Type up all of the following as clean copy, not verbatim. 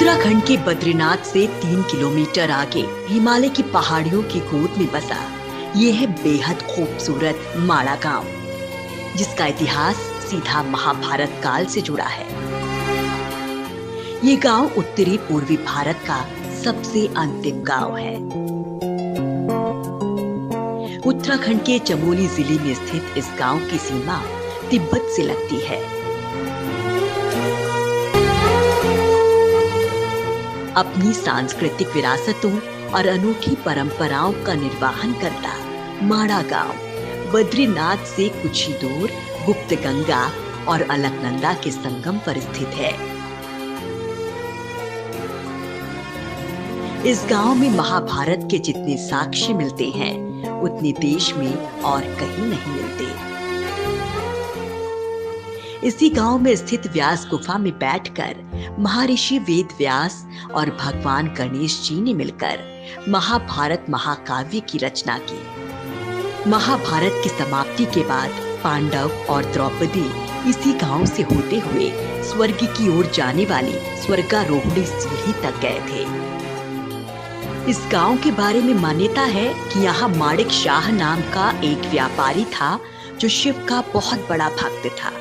उत्तराखंड के बद्रीनाथ से 3 किलोमीटर आगे हिमालय की पहाड़ियों की गोद में बसा ये है बेहद खूबसूरत माड़ा गांव, जिसका इतिहास सीधा महाभारत काल से जुड़ा है। ये गांव उत्तरी पूर्वी भारत का सबसे अंतिम गांव है। उत्तराखंड के चमोली जिले में स्थित इस गांव की सीमा तिब्बत से लगती है। अपनी सांस्कृतिक विरासतों और अनूठी परंपराओं का निर्वहन करता माड़ा गांव बद्रीनाथ से कुछ ही दूर गुप्त गंगा और अलकनंदा के संगम पर स्थित है। इस गांव में महाभारत के जितने साक्ष्य मिलते हैं उतने देश में और कहीं नहीं मिलते। इसी गांव में स्थित व्यास गुफा में बैठकर महर्षि वेद व्यास और भगवान गणेश जी ने मिलकर महाभारत महाकाव्य की रचना की। महाभारत की समाप्ति के बाद पांडव और द्रौपदी इसी गांव से होते हुए स्वर्ग की ओर जाने वाली स्वर्गारोहणी सीढ़ी तक गए थे। इस गांव के बारे में मान्यता है कि यहाँ माणिक शाह नाम का एक व्यापारी था जो शिव का बहुत बड़ा भक्त था।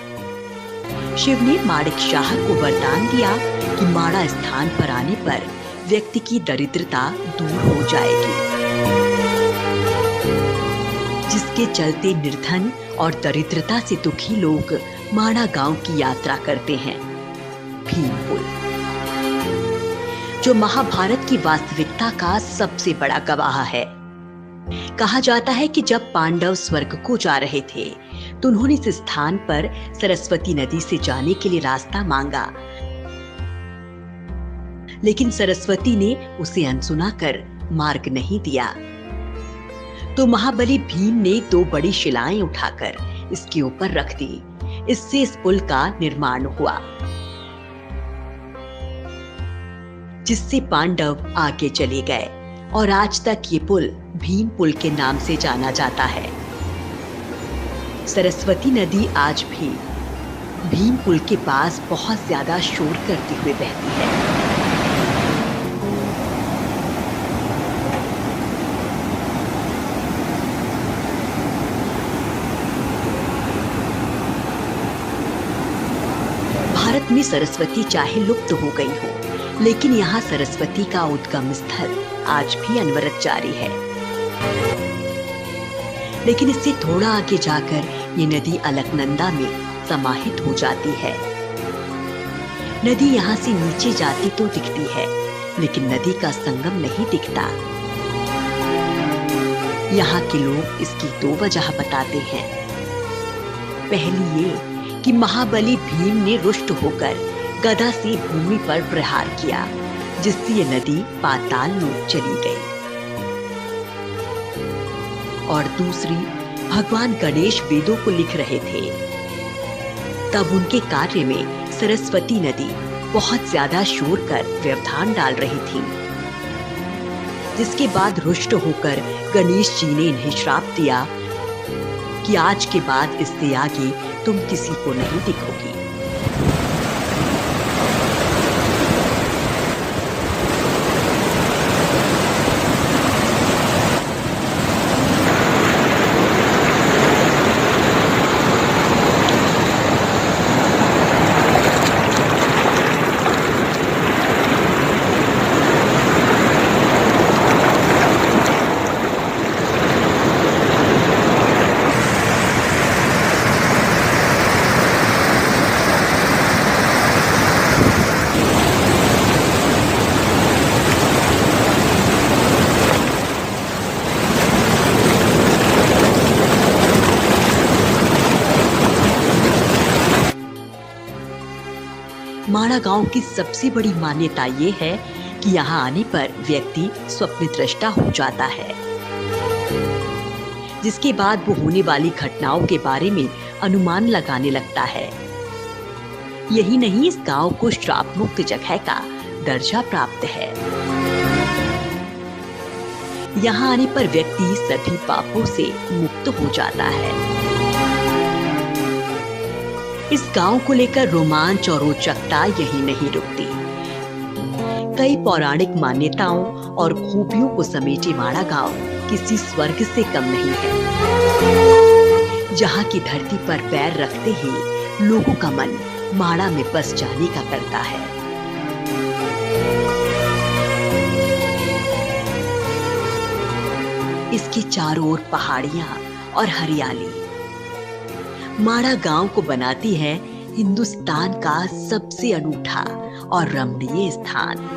शिव ने माणिक शाह को वरदान दिया कि माड़ा स्थान पर आने पर व्यक्ति की दरिद्रता दूर हो जाएगी, जिसके चलते निर्धन और दरिद्रता से दुखी लोग माड़ा गांव की यात्रा करते हैं। भीम पुल, जो महाभारत की वास्तविकता का सबसे बड़ा गवाह है। कहा जाता है कि जब पांडव स्वर्ग को जा रहे थे तो उन्होंने इस स्थान पर सरस्वती नदी से जाने के लिए रास्ता मांगा, लेकिन सरस्वती ने उसे अनसुना कर मार्ग नहीं दिया। तो महाबली भीम ने 2 बड़ी शिलाएं उठाकर इसके ऊपर रख दी। इससे इस पुल का निर्माण हुआ, जिससे पांडव आगे चले गए और आज तक ये पुल भीम पुल के नाम से जाना जाता है। सरस्वती नदी आज भी भीम पुल के पास बहुत ज्यादा शोर करते हुए बहती है। भारत में सरस्वती चाहे लुप्त हो गई हो, लेकिन यहाँ सरस्वती का उद्गम स्थल आज भी अनवरत जारी है। लेकिन इससे थोड़ा आगे जाकर ये नदी अलकनंदा में समाहित हो जाती है। नदी यहाँ से नीचे जाती तो दिखती है, लेकिन नदी का संगम नहीं दिखता। यहाँ के लोग इसकी 2 वजह बताते हैं। पहली ये कि महाबली भीम ने रुष्ट होकर गदा से भूमि पर प्रहार किया, जिससे ये नदी पाताल लोक चली गई। और दूसरी, भगवान गणेश वेदों को लिख रहे थे, तब उनके कार्य में सरस्वती नदी बहुत ज्यादा शोर कर व्यवधान डाल रही थी, जिसके बाद रुष्ट होकर गणेश जी ने इन्हें श्राप दिया कि आज के बाद इससे आगे तुम किसी को नहीं दिखोगी। माड़ा गांव की सबसे बड़ी मान्यता ये है कि यहाँ आने पर व्यक्ति स्वप्न दृष्टा हो जाता है, जिसके बाद वो होने वाली घटनाओं के बारे में अनुमान लगाने लगता है। यही नहीं, इस गांव को श्राप मुक्त जगह का दर्जा प्राप्त है। यहाँ आने पर व्यक्ति सभी पापों से मुक्त हो जाता है। इस गांव को लेकर रोमांच और रोचकता यही नहीं रुकती। कई पौराणिक मान्यताओं और खूबियों को समेटे माड़ा गांव किसी स्वर्ग से कम नहीं है, जहां की धरती पर पैर रखते ही लोगों का मन माड़ा में बस जाने का करता है। इसके चारों ओर पहाड़ियां और हरियाली माड़ा गांव को बनाती है हिंदुस्तान का सबसे अनूठा और रमणीय स्थान।